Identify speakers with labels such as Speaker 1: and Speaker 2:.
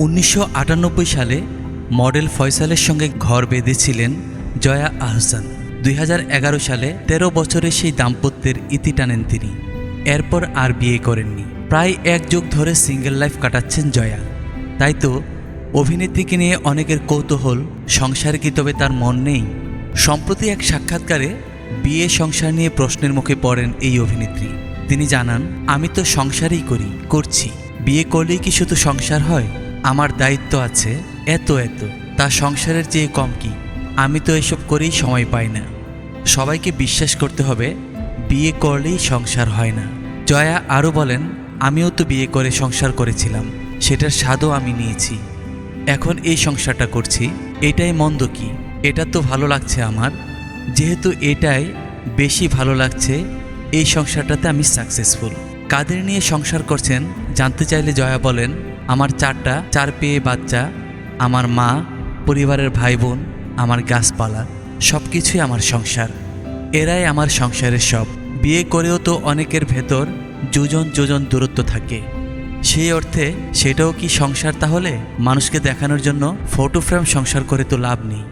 Speaker 1: 1998 সালে মডেল ফয়সালের সঙ্গে ঘর বেঁধেছিলেন জয়া আহসান। 2011 সালে 13 বছরের সেই দাম্পত্যের ইতি টানেন তিনি। এরপর আর বিয়ে করেননি। প্রায় এক যুগ ধরে সিঙ্গেল লাইফ কাটাচ্ছেন জয়া। তাই তো অভিনেত্রীকে নিয়ে অনেকের কৌতূহল, সংসারে কি তবে তার মন নেই? সম্প্রতি এক সাক্ষাৎকারে বিয়ে সংসার নিয়ে প্রশ্নের মুখে পড়েন এই অভিনেত্রী। তিনি জানান, আমি তো সংসারই করছি। বিয়ে করলেই কি শুধু সংসার হয়? আমার দায়িত্ব আছে এত তা সংসারের চেয়ে কম কি? আমি তো এসব করেই সময় পাই না। সবাইকে বিশ্বাস করতে হবে বিয়ে করলেই সংসার হয় না। জয়া আরও বলেন, আমিও তো বিয়ে করে সংসার করেছিলাম, সেটার স্বাদও আমি নিয়েছি। এখন এই সংসারটা করছি, এটাই মন্দ কি? এটা তো ভালো লাগছে আমার। যেহেতু এটাই বেশি ভালো লাগছে, এই সংসারটাতে আমি সাকসেসফুল। কাদের নিয়ে সংসার করছেন জানতে চাইলে জয়া বলেন, আমার 4 পেয়ে বাচ্চা, আমার মা, পরিবারের ভাই বোন, আমার গাছপালা, সব কিছুই আমার সংসার। এরাই আমার সংসারের সব। বিয়ে করেও তো অনেকের ভেতর যোজন দূরত্ব থাকে। সেই অর্থে সেটাও কি সংসার? তাহলে মানুষকে দেখানোর জন্য ফটো ফ্রেম সংসার করে তো লাভ নেই।